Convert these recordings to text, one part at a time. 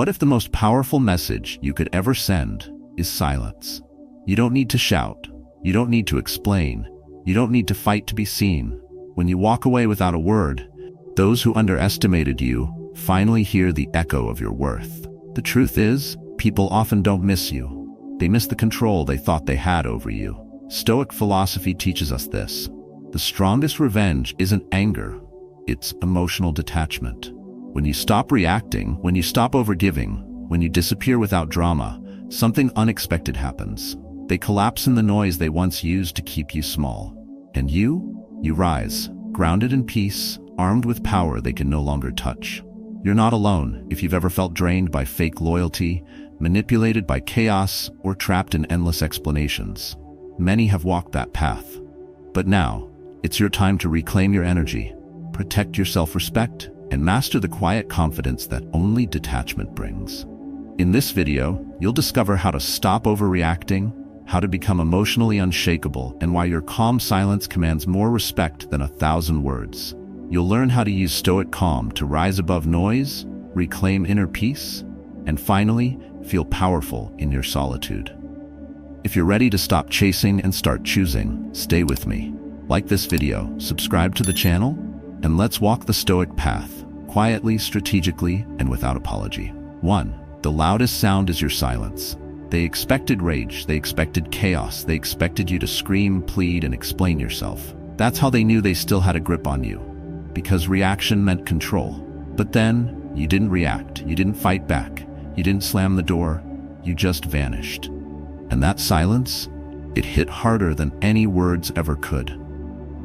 What if the most powerful message you could ever send is silence? You don't need to shout. You don't need to explain. You don't need to fight to be seen. When you walk away without a word, those who underestimated you finally hear the echo of your worth. The truth is, people often don't miss you. They miss the control they thought they had over you. Stoic philosophy teaches us this. The strongest revenge isn't anger, it's emotional detachment. When you stop reacting, when you stop overgiving, when you disappear without drama, something unexpected happens. They collapse in the noise they once used to keep you small. And you rise, grounded in peace, armed with power they can no longer touch. You're not alone if you've ever felt drained by fake loyalty, manipulated by chaos, or trapped in endless explanations. Many have walked that path. But now, it's your time to reclaim your energy, protect your self-respect, and master the quiet confidence that only detachment brings. In this video, you'll discover how to stop overreacting, how to become emotionally unshakable, and why your calm silence commands more respect than 1,000 words. You'll learn how to use Stoic calm to rise above noise, reclaim inner peace, and finally, feel powerful in your solitude. If you're ready to stop chasing and start choosing, stay with me. Like this video, subscribe to the channel, and let's walk the Stoic path, quietly, strategically, and without apology. 1. The loudest sound is your silence. They expected rage, they expected chaos, they expected you to scream, plead, and explain yourself. That's how they knew they still had a grip on you, because reaction meant control. But then, you didn't react, you didn't fight back, you didn't slam the door, you just vanished. And that silence, it hit harder than any words ever could.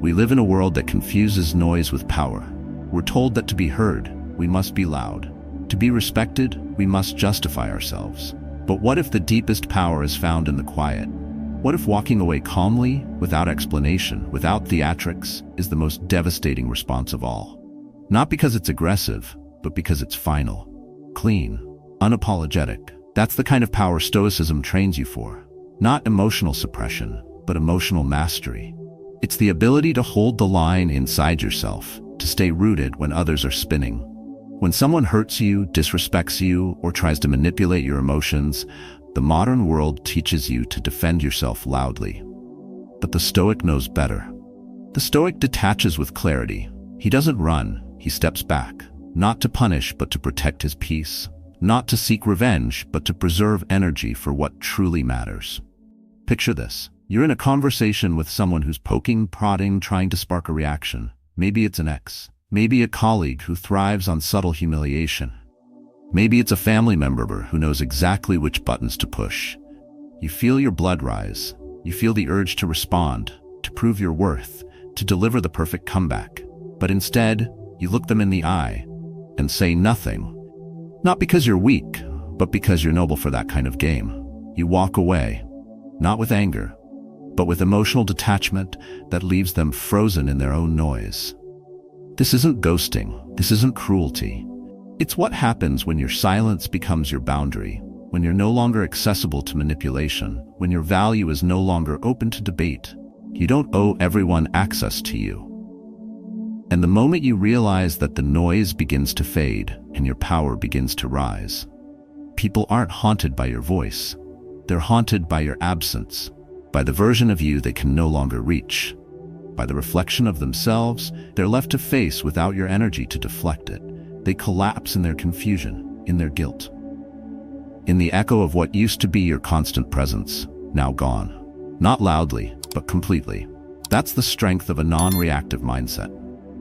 We live in a world that confuses noise with power. We're told that to be heard, we must be loud. To be respected, we must justify ourselves. But what if the deepest power is found in the quiet? What if walking away calmly, without explanation, without theatrics, is the most devastating response of all? Not because it's aggressive, but because it's final, clean, unapologetic. That's the kind of power Stoicism trains you for. Not emotional suppression, but emotional mastery. It's the ability to hold the line inside yourself, to stay rooted when others are spinning. When someone hurts you, disrespects you, or tries to manipulate your emotions, the modern world teaches you to defend yourself loudly. But the Stoic knows better. The Stoic detaches with clarity. He doesn't run, he steps back, not to punish but to protect his peace. Not to seek revenge, but to preserve energy for what truly matters. Picture this. You're in a conversation with someone who's poking, prodding, trying to spark a reaction. Maybe it's an ex. Maybe a colleague who thrives on subtle humiliation. Maybe it's a family member who knows exactly which buttons to push. You feel your blood rise. You feel the urge to respond, to prove your worth, to deliver the perfect comeback. But instead, you look them in the eye and say nothing. Not because you're weak, but because you're noble for that kind of game. You walk away, not with anger, but with emotional detachment that leaves them frozen in their own noise. This isn't ghosting. This isn't cruelty. It's what happens when your silence becomes your boundary, when you're no longer accessible to manipulation, when your value is no longer open to debate. You don't owe everyone access to you. And the moment you realize that the noise begins to fade and your power begins to rise, people aren't haunted by your voice. They're haunted by your absence, by the version of you they can no longer reach, by the reflection of themselves they're left to face without your energy to deflect it. They collapse in their confusion, in their guilt, in the echo of what used to be your constant presence, now gone. Not loudly, but completely. That's the strength of a non-reactive mindset.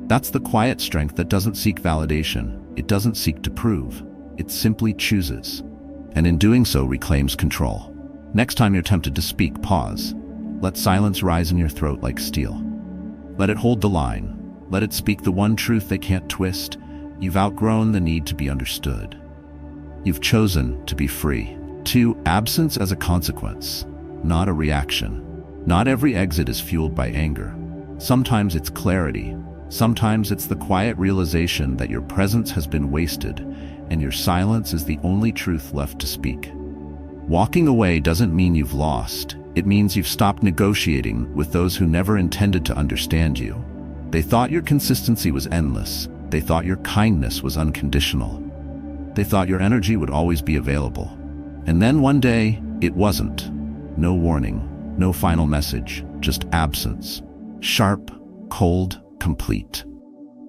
That's the quiet strength that doesn't seek validation. It doesn't seek to prove. It simply chooses. And in doing so, reclaims control. Next time you're tempted to speak, pause. Let silence rise in your throat like steel. Let it hold the line. Let it speak the one truth they can't twist. You've outgrown the need to be understood. You've chosen to be free. 2. Absence as a consequence, not a reaction. Not every exit is fueled by anger. Sometimes it's clarity. Sometimes it's the quiet realization that your presence has been wasted and your silence is the only truth left to speak. Walking away doesn't mean you've lost. It means you've stopped negotiating with those who never intended to understand you. They thought your consistency was endless. They thought your kindness was unconditional. They thought your energy would always be available. And then one day, it wasn't. No warning, no final message, just absence. Sharp, cold, complete.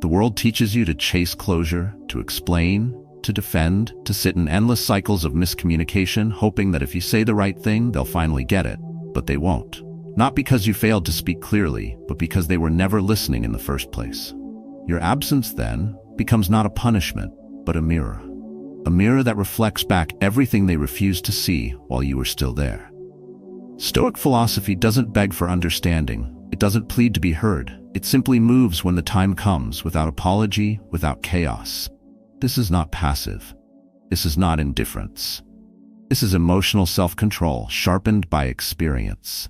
The world teaches you to chase closure, to explain, to defend, to sit in endless cycles of miscommunication, hoping that if you say the right thing, they'll finally get it. But they won't. Not because you failed to speak clearly, but because they were never listening in the first place. Your absence, then, becomes not a punishment, but a mirror. A mirror that reflects back everything they refused to see while you were still there. Stoic philosophy doesn't beg for understanding. It doesn't plead to be heard. It simply moves when the time comes, without apology, without chaos. This is not passive. This is not indifference. This is emotional self-control, sharpened by experience.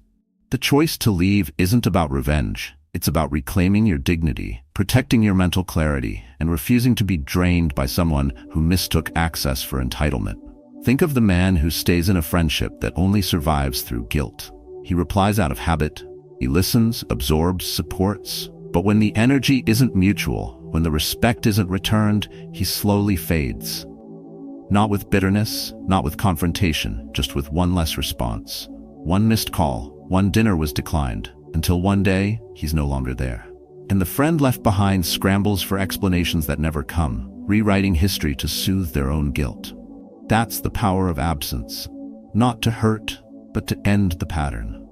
The choice to leave isn't about revenge. It's about reclaiming your dignity, protecting your mental clarity, and refusing to be drained by someone who mistook access for entitlement. Think of the man who stays in a friendship that only survives through guilt. He replies out of habit. He listens, absorbs, supports. But when the energy isn't mutual, when the respect isn't returned, he slowly fades. Not with bitterness, not with confrontation, just with one less response. One missed call, one dinner was declined, until one day, he's no longer there. And the friend left behind scrambles for explanations that never come, rewriting history to soothe their own guilt. That's the power of absence. Not to hurt, but to end the pattern.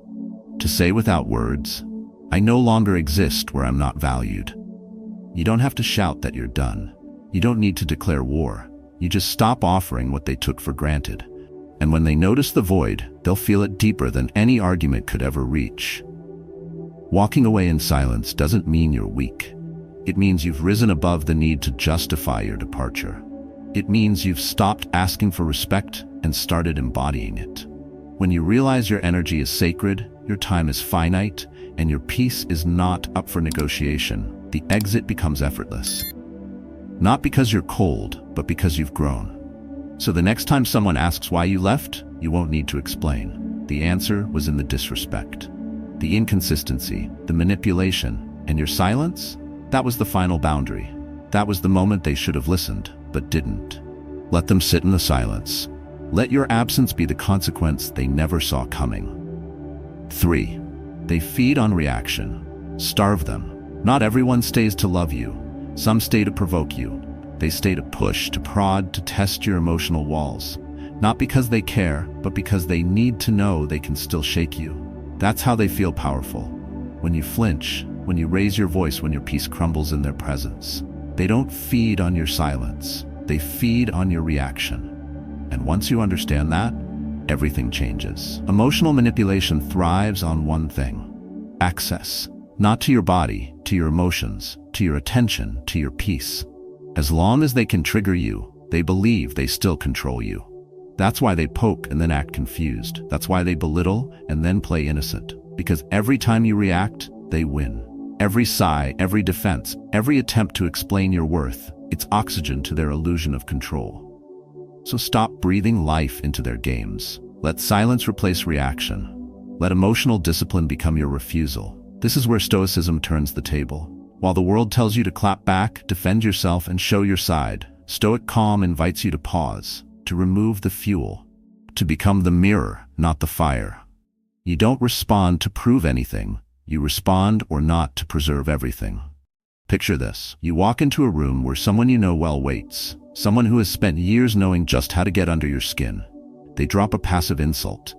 To say without words, I no longer exist where I'm not valued. You don't have to shout that you're done. You don't need to declare war. You just stop offering what they took for granted. And when they notice the void, they'll feel it deeper than any argument could ever reach. Walking away in silence doesn't mean you're weak. It means you've risen above the need to justify your departure. It means you've stopped asking for respect and started embodying it. When you realize your energy is sacred, your time is finite, and your peace is not up for negotiation, the exit becomes effortless. Not because you're cold, but because you've grown. So the next time someone asks why you left, you won't need to explain. The answer was in the disrespect, the inconsistency, the manipulation, and your silence? That was the final boundary. That was the moment they should have listened, but didn't. Let them sit in the silence. Let your absence be the consequence they never saw coming. 3. They feed on reaction. Starve them. Not everyone stays to love you. Some stay to provoke you. They stay to push, to prod, to test your emotional walls. Not because they care, but because they need to know they can still shake you. That's how they feel powerful. When you flinch, when you raise your voice, when your peace crumbles in their presence. They don't feed on your silence. They feed on your reaction. And once you understand that, everything changes. Emotional manipulation thrives on one thing: access. Not to your body, to your emotions, to your attention, to your peace. As long as they can trigger you, they believe they still control you. That's why they poke and then act confused. That's why they belittle and then play innocent. Because every time you react, they win. Every sigh, every defense, every attempt to explain your worth, it's oxygen to their illusion of control. So stop breathing life into their games. Let silence replace reaction. Let emotional discipline become your refusal. This is where Stoicism turns the table. While the world tells you to clap back, defend yourself, and show your side, Stoic calm invites you to pause, to remove the fuel, to become the mirror, not the fire. You don't respond to prove anything. You respond or not to preserve everything. Picture this. You walk into a room where someone you know well waits, someone who has spent years knowing just how to get under your skin. They drop a passive insult.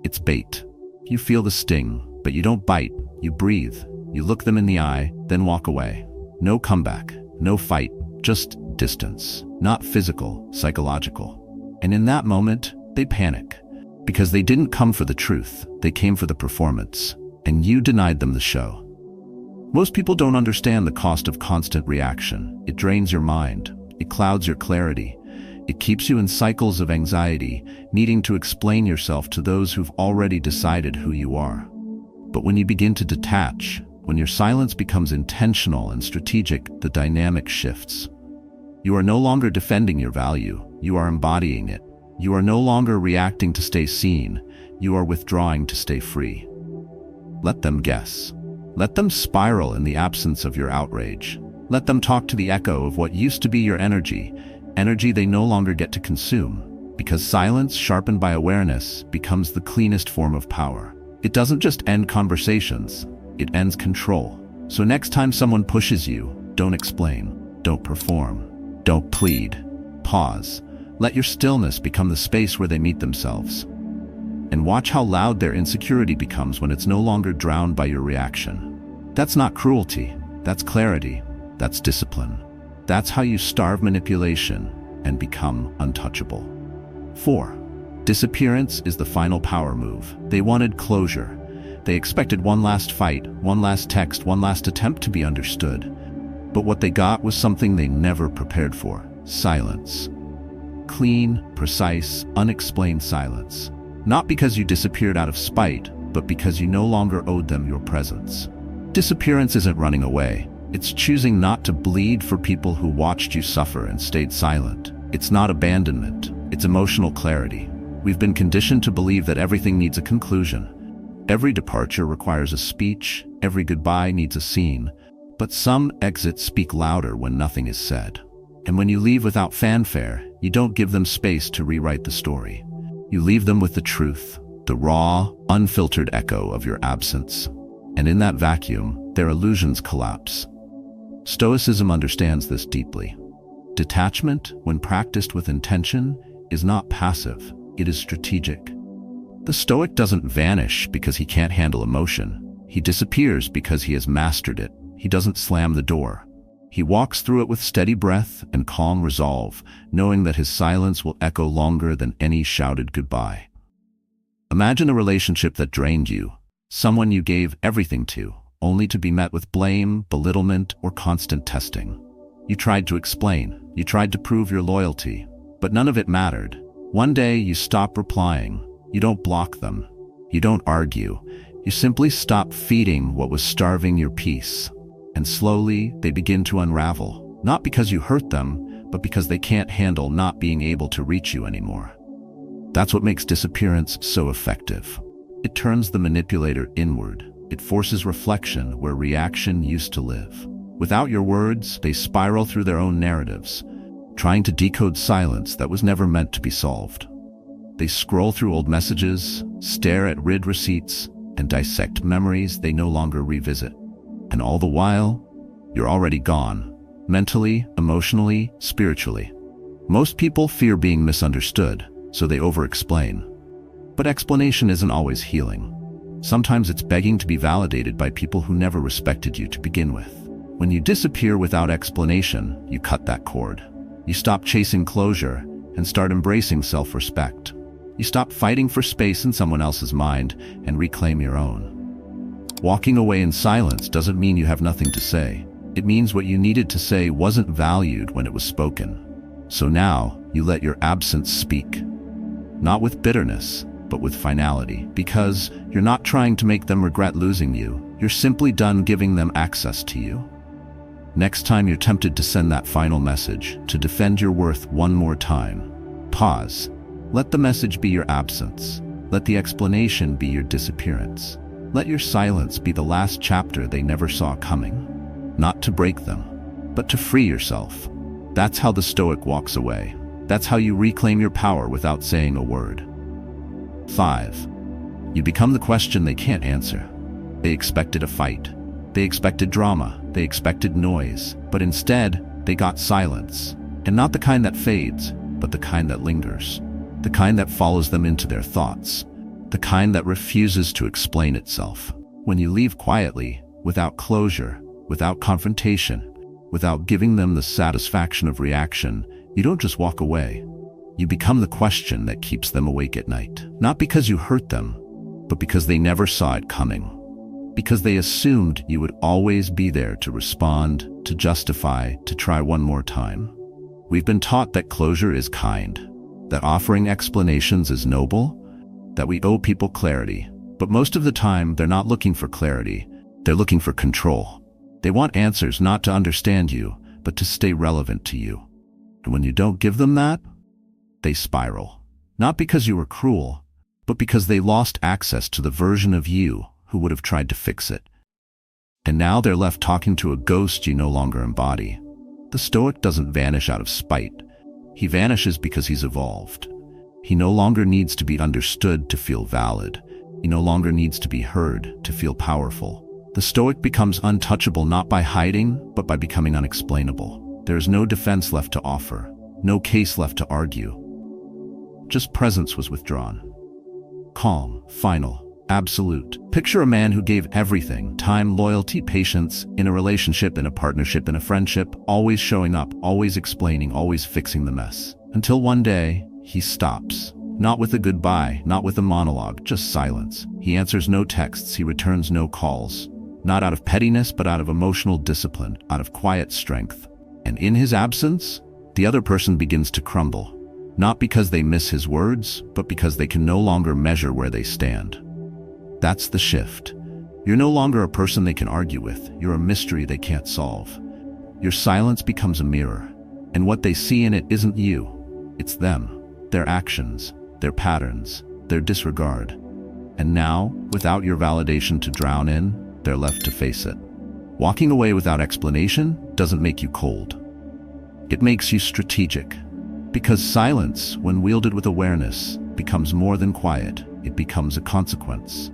It's bait. You feel the sting, but you don't bite. You breathe. You look them in the eye, then walk away. No comeback, no fight, just distance. Not physical, psychological. And in that moment, they panic. Because they didn't come for the truth, they came for the performance. And you denied them the show. Most people don't understand the cost of constant reaction. It drains your mind. It clouds your clarity. It keeps you in cycles of anxiety, needing to explain yourself to those who've already decided who you are. But when you begin to detach, when your silence becomes intentional and strategic, the dynamic shifts. You are no longer defending your value. You are embodying it. You are no longer reacting to stay seen. You are withdrawing to stay free. Let them guess. Let them spiral in the absence of your outrage. Let them talk to the echo of what used to be your energy, energy they no longer get to consume. Because silence, sharpened by awareness, becomes the cleanest form of power. It doesn't just end conversations, it ends control. So next time someone pushes you, don't explain, don't perform, don't plead. Pause. Let your stillness become the space where they meet themselves. And watch how loud their insecurity becomes when it's no longer drowned by your reaction. That's not cruelty, that's clarity, that's discipline. That's how you starve manipulation and become untouchable. 4. Disappearance is the final power move. They wanted closure. They expected one last fight, one last text, one last attempt to be understood. But what they got was something they never prepared for: silence. Clean, precise, unexplained silence. Not because you disappeared out of spite, but because you no longer owed them your presence. Disappearance isn't running away. It's choosing not to bleed for people who watched you suffer and stayed silent. It's not abandonment. It's emotional clarity. We've been conditioned to believe that everything needs a conclusion. Every departure requires a speech. Every goodbye needs a scene. But some exits speak louder when nothing is said. And when you leave without fanfare, you don't give them space to rewrite the story. You leave them with the truth, the raw, unfiltered echo of your absence. And in that vacuum, their illusions collapse. Stoicism understands this deeply. Detachment, when practiced with intention, is not passive, it is strategic. The Stoic doesn't vanish because he can't handle emotion. He disappears because he has mastered it. He doesn't slam the door. He walks through it with steady breath and calm resolve, knowing that his silence will echo longer than any shouted goodbye. Imagine a relationship that drained you, someone you gave everything to, only to be met with blame, belittlement, or constant testing. You tried to explain, you tried to prove your loyalty, but none of it mattered. One day you stop replying. You don't block them. You don't argue. You simply stop feeding what was starving your peace. And slowly they begin to unravel, not because you hurt them, but because they can't handle not being able to reach you anymore. That's what makes disappearance so effective. It turns the manipulator inward. It forces reflection where reaction used to live. Without your words, they spiral through their own narratives, trying to decode silence that was never meant to be solved. They scroll through old messages, stare at read receipts, and dissect memories they no longer revisit. And all the while, you're already gone, mentally, emotionally, spiritually. Most people fear being misunderstood, so they over-explain. But explanation isn't always healing. Sometimes it's begging to be validated by people who never respected you to begin with. When you disappear without explanation, you cut that cord. You stop chasing closure and start embracing self-respect. You stop fighting for space in someone else's mind and reclaim your own. Walking away in silence doesn't mean you have nothing to say. It means what you needed to say wasn't valued when it was spoken. So now you let your absence speak. Not with bitterness, but with finality. Because you're not trying to make them regret losing you. You're simply done giving them access to you. Next time you're tempted to send that final message, to defend your worth one more time, pause. Let the message be your absence. Let the explanation be your disappearance. Let your silence be the last chapter they never saw coming. Not to break them, but to free yourself. That's how the Stoic walks away. That's how you reclaim your power without saying a word. 5. You become the question they can't answer. They expected a fight. They expected drama. They expected noise. But instead, they got silence. And not the kind that fades, but the kind that lingers. The kind that follows them into their thoughts. The kind that refuses to explain itself. When you leave quietly, without closure, without confrontation, without giving them the satisfaction of reaction, you don't just walk away. You become the question that keeps them awake at night. Not because you hurt them, but because they never saw it coming. Because they assumed you would always be there to respond, to justify, to try one more time. We've been taught that closure is kind, that offering explanations is noble, that we owe people clarity. But most of the time, they're not looking for clarity. They're looking for control. They want answers not to understand you, but to stay relevant to you. And when you don't give them that, they spiral. Not because you were cruel, but because they lost access to the version of you who would have tried to fix it. And now they're left talking to a ghost you no longer embody. The Stoic doesn't vanish out of spite. He vanishes because he's evolved. He no longer needs to be understood to feel valid. He no longer needs to be heard to feel powerful. The Stoic becomes untouchable not by hiding, but by becoming unexplainable. There is no defense left to offer, no case left to argue. Just presence was withdrawn. Calm, final, absolute. Picture a man who gave everything: time, loyalty, patience, in a relationship, in a partnership, in a friendship, always showing up, always explaining, always fixing the mess. Until one day, he stops. Not with a goodbye, not with a monologue, just silence. He answers no texts, he returns no calls. Not out of pettiness, but out of emotional discipline, out of quiet strength. And in his absence, the other person begins to crumble. Not because they miss his words, but because they can no longer measure where they stand. That's the shift. You're no longer a person they can argue with. You're a mystery they can't solve. Your silence becomes a mirror, and what they see in it isn't you. It's them, their actions, their patterns, their disregard. And now, without your validation to drown in, they're left to face it. Walking away without explanation doesn't make you cold. It makes you strategic. Because silence, when wielded with awareness, becomes more than quiet. It becomes a consequence.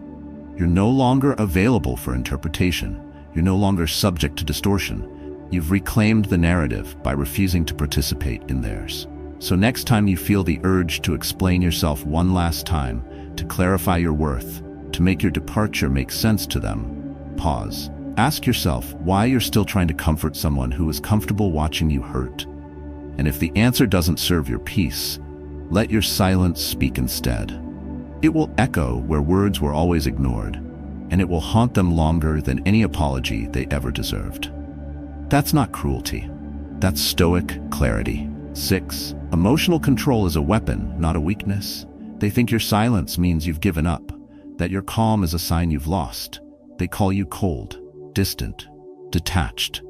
You're no longer available for interpretation. You're no longer subject to distortion. You've reclaimed the narrative by refusing to participate in theirs. So next time you feel the urge to explain yourself one last time, to clarify your worth, to make your departure make sense to them, pause. Ask yourself why you're still trying to comfort someone who is comfortable watching you hurt. And if the answer doesn't serve your peace, let your silence speak instead. It will echo where words were always ignored, and it will haunt them longer than any apology they ever deserved. That's not cruelty. That's Stoic clarity. 6. Emotional control is a weapon, not a weakness. They think your silence means you've given up, that your calm is a sign you've lost. They call you cold, distant, detached.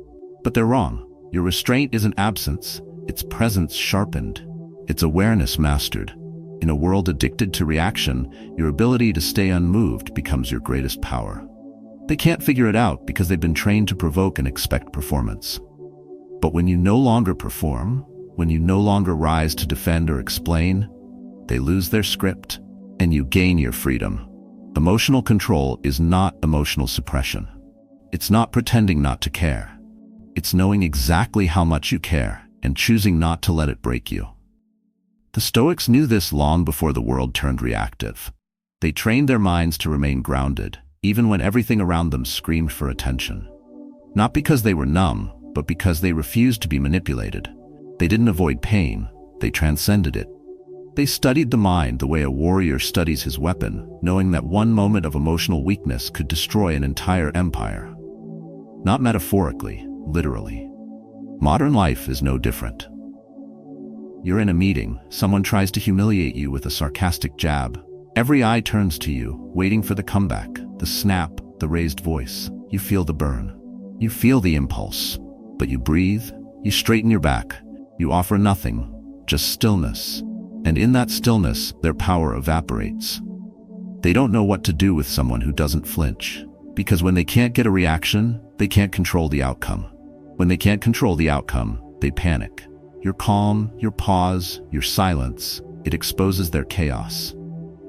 But they're wrong. Your restraint isn't absence, it's presence sharpened. It's awareness mastered. In a world addicted to reaction, your ability to stay unmoved becomes your greatest power. They can't figure it out because they've been trained to provoke and expect performance. But when you no longer perform, when you no longer rise to defend or explain, they lose their script, and you gain your freedom. Emotional control is not emotional suppression. It's not pretending not to care. It's knowing exactly how much you care and choosing not to let it break you. The Stoics knew this long before the world turned reactive. They trained their minds to remain grounded, even when everything around them screamed for attention. Not because they were numb, but because they refused to be manipulated. They didn't avoid pain, they transcended it. They studied the mind the way a warrior studies his weapon, knowing that one moment of emotional weakness could destroy an entire empire. Not metaphorically, literally. Modern life is no different. You're in a meeting, someone tries to humiliate you with a sarcastic jab. Every eye turns to you, waiting for the comeback, the snap, the raised voice. You feel the burn. You feel the impulse. But you breathe, you straighten your back, you offer nothing, just stillness. And in that stillness, their power evaporates. They don't know what to do with someone who doesn't flinch. Because when they can't get a reaction, they can't control the outcome. When they can't control the outcome, they panic. Your calm, your pause, your silence, it exposes their chaos.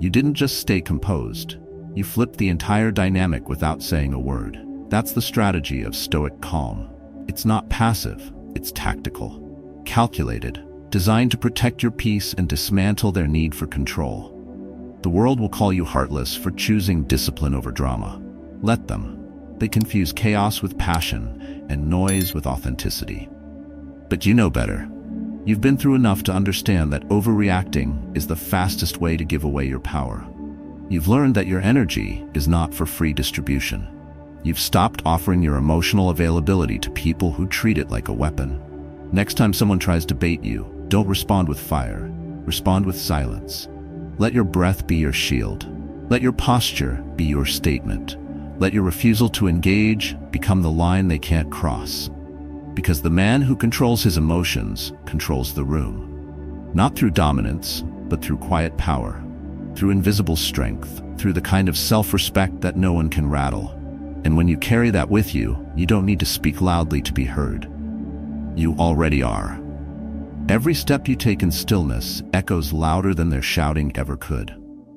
You didn't just stay composed. You flipped the entire dynamic without saying a word. That's the strategy of Stoic calm. It's not passive, it's tactical, calculated, designed to protect your peace and dismantle their need for control. The world will call you heartless for choosing discipline over drama. Let them. They confuse chaos with passion and noise with authenticity. But you know better. You've been through enough to understand that overreacting is the fastest way to give away your power. You've learned that your energy is not for free distribution. You've stopped offering your emotional availability to people who treat it like a weapon. Next time someone tries to bait you, don't respond with fire. Respond with silence. Let your breath be your shield. Let your posture be your statement. Let your refusal to engage become the line they can't cross. Because the man who controls his emotions controls the room. Not through dominance, but through quiet power. Through invisible strength. Through the kind of self-respect that no one can rattle. And when you carry that with you, you don't need to speak loudly to be heard. You already are. Every step you take in stillness echoes louder than their shouting ever could.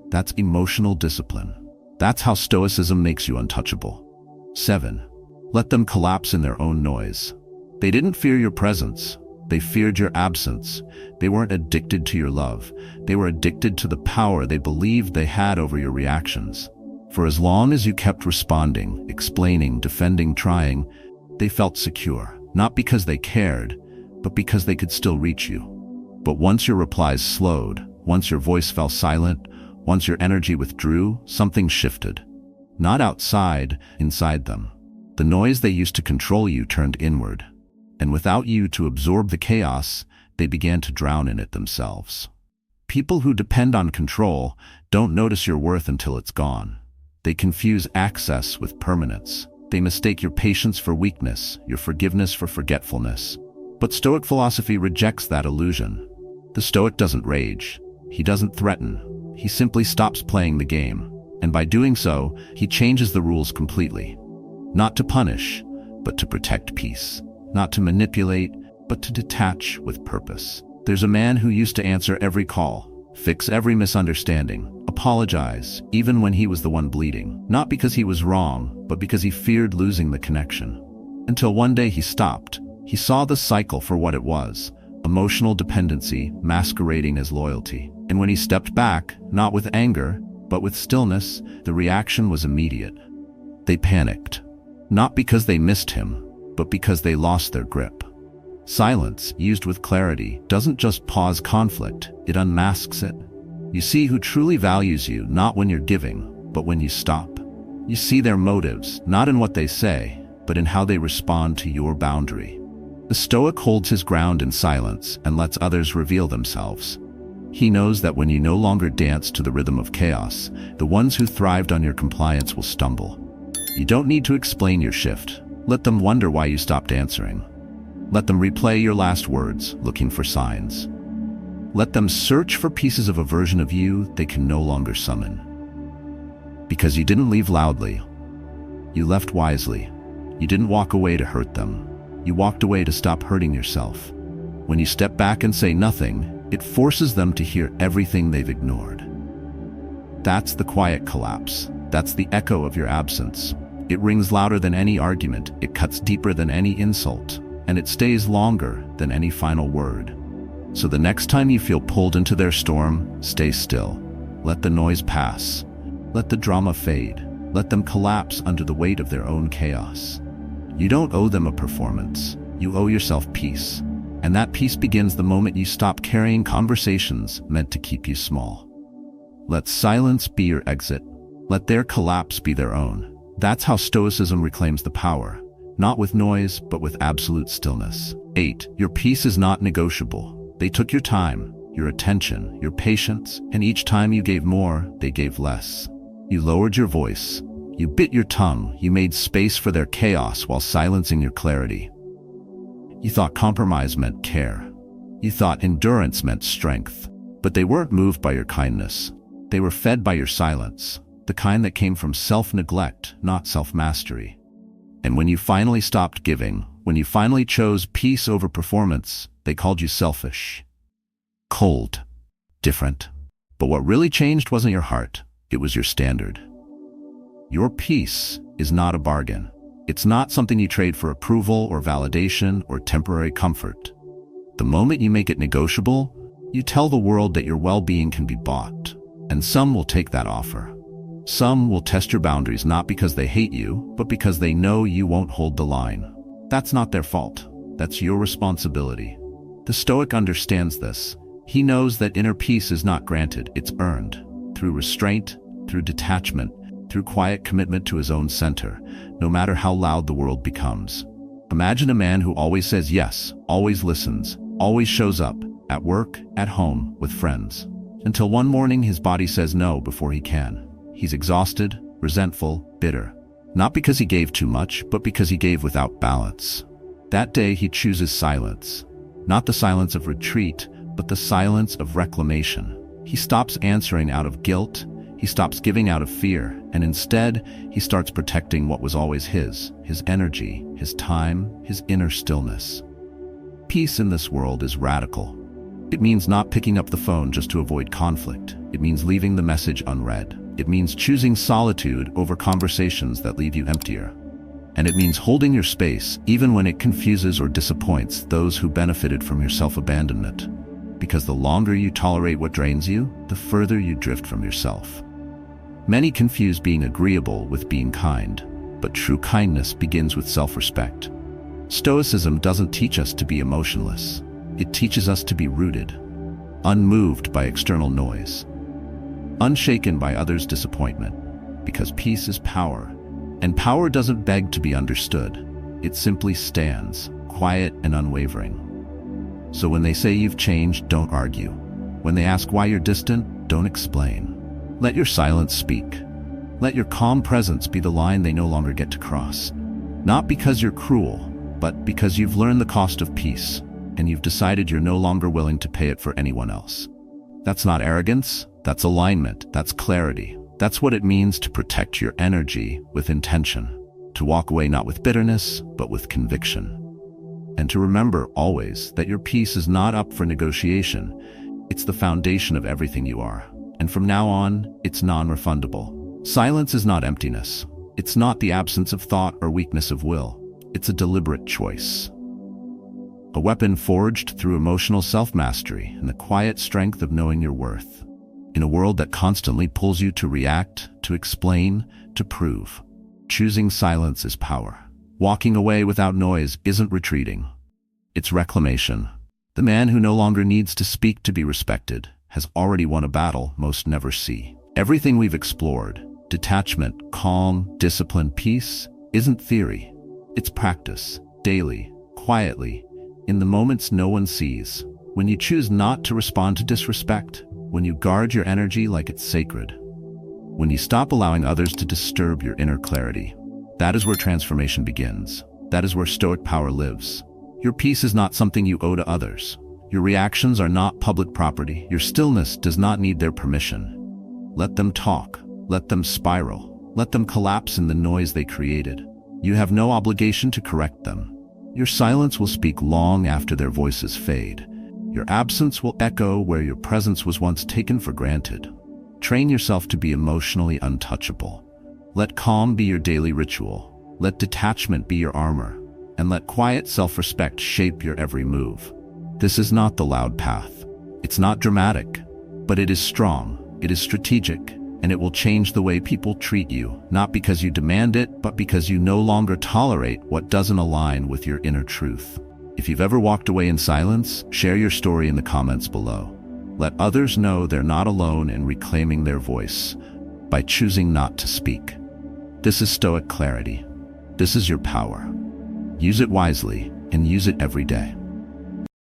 That's emotional discipline. That's how Stoicism makes you untouchable. 7. Let them collapse in their own noise. They didn't fear your presence. They feared your absence. They weren't addicted to your love. They were addicted to the power they believed they had over your reactions. For as long as you kept responding, explaining, defending, trying, they felt secure. Not because they cared, but because they could still reach you. But once your replies slowed, once your voice fell silent, once your energy withdrew, something shifted. Not outside, inside them. The noise they used to control you turned inward. And without you to absorb the chaos, they began to drown in it themselves. People who depend on control don't notice your worth until it's gone. They confuse access with permanence. They mistake your patience for weakness, your forgiveness for forgetfulness. But Stoic philosophy rejects that illusion. The Stoic doesn't rage. He doesn't threaten. He simply stops playing the game. And by doing so, he changes the rules completely. Not to punish, but to protect peace. Not to manipulate, but to detach with purpose. There's a man who used to answer every call, fix every misunderstanding, apologize, even when he was the one bleeding. Not because he was wrong, but because he feared losing the connection. Until one day he stopped. He saw the cycle for what it was, emotional dependency masquerading as loyalty. And when he stepped back, not with anger, but with stillness, the reaction was immediate. They panicked. Not because they missed him, but because they lost their grip. Silence, used with clarity, doesn't just pause conflict, it unmasks it. You see who truly values you not when you're giving, but when you stop. You see their motives, not in what they say, but in how they respond to your boundary. The Stoic holds his ground in silence and lets others reveal themselves. He knows that when you no longer dance to the rhythm of chaos, the ones who thrived on your compliance will stumble. You don't need to explain your shift. Let them wonder why you stopped answering. Let them replay your last words, looking for signs. Let them search for pieces of a version of you they can no longer summon. Because you didn't leave loudly. You left wisely. You didn't walk away to hurt them. You walked away to stop hurting yourself. When you step back and say nothing, it forces them to hear everything they've ignored. That's the quiet collapse. That's the echo of your absence. It rings louder than any argument, it cuts deeper than any insult, and it stays longer than any final word. So the next time you feel pulled into their storm, stay still. Let the noise pass. Let the drama fade. Let them collapse under the weight of their own chaos. You don't owe them a performance. You owe yourself peace. And that peace begins the moment you stop carrying conversations meant to keep you small. Let silence be your exit. Let their collapse be their own. That's how Stoicism reclaims the power, not with noise, but with absolute stillness. 8. Your peace is not negotiable. They took your time, your attention, your patience, and each time you gave more, they gave less. You lowered your voice. You bit your tongue. You made space for their chaos while silencing your clarity. You thought compromise meant care. You thought endurance meant strength. But they weren't moved by your kindness. They were fed by your silence, the kind that came from self-neglect, not self-mastery. And when you finally stopped giving, when you finally chose peace over performance, they called you selfish, cold, different. But what really changed wasn't your heart, it was your standard. Your peace is not a bargain. It's not something you trade for approval or validation or temporary comfort. The moment you make it negotiable, you tell the world that your well-being can be bought. And some will take that offer. Some will test your boundaries not because they hate you, but because they know you won't hold the line. That's not their fault. That's your responsibility. The Stoic understands this. He knows that inner peace is not granted, it's earned. Through restraint, through detachment, through quiet commitment to his own center, no matter how loud the world becomes. Imagine a man who always says yes, always listens, always shows up, at work, at home, with friends. Until one morning his body says no before he can. He's exhausted, resentful, bitter. Not because he gave too much, but because he gave without balance. That day he chooses silence. Not the silence of retreat, but the silence of reclamation. He stops answering out of guilt, he stops giving out of fear, and instead he starts protecting what was always his energy, his time, his inner stillness. Peace in this world is radical. It means not picking up the phone just to avoid conflict. It means leaving the message unread. It means choosing solitude over conversations that leave you emptier. And it means holding your space even when it confuses or disappoints those who benefited from your self-abandonment. Because the longer you tolerate what drains you, the further you drift from yourself. Many confuse being agreeable with being kind, but true kindness begins with self-respect. Stoicism doesn't teach us to be emotionless. It teaches us to be rooted, unmoved by external noise, unshaken by others' disappointment, because peace is power, and power doesn't beg to be understood. It simply stands, quiet and unwavering. So when they say you've changed, don't argue. When they ask why you're distant, don't explain. Let your silence speak. Let your calm presence be the line they no longer get to cross. Not because you're cruel, but because you've learned the cost of peace, and you've decided you're no longer willing to pay it for anyone else. That's not arrogance, that's alignment, that's clarity. That's what it means to protect your energy with intention, to walk away not with bitterness, but with conviction. And to remember always that your peace is not up for negotiation. It's the foundation of everything you are. And from now on, it's non-refundable. Silence is not emptiness. It's not the absence of thought or weakness of will. It's a deliberate choice. A weapon forged through emotional self-mastery and the quiet strength of knowing your worth. In a world that constantly pulls you to react, to explain, to prove, choosing silence is power. Walking away without noise isn't retreating. It's reclamation. The man who no longer needs to speak to be respected has already won a battle most never see. Everything we've explored, detachment, calm, discipline, peace, isn't theory. It's practice, daily, quietly, in the moments no one sees. When you choose not to respond to disrespect, when you guard your energy like it's sacred, when you stop allowing others to disturb your inner clarity, that is where transformation begins. That is where Stoic power lives. Your peace is not something you owe to others. Your reactions are not public property. Your stillness does not need their permission. Let them talk. Let them spiral. Let them collapse in the noise they created. You have no obligation to correct them. Your silence will speak long after their voices fade. Your absence will echo where your presence was once taken for granted. Train yourself to be emotionally untouchable. Let calm be your daily ritual. Let detachment be your armor. And let quiet self-respect shape your every move. This is not the loud path. It's not dramatic, but it is strong. It is strategic, and it will change the way people treat you, not because you demand it, but because you no longer tolerate what doesn't align with your inner truth. If you've ever walked away in silence, share your story in the comments below. Let others know they're not alone in reclaiming their voice by choosing not to speak. This is Stoic clarity. This is your power. Use it wisely and use it every day.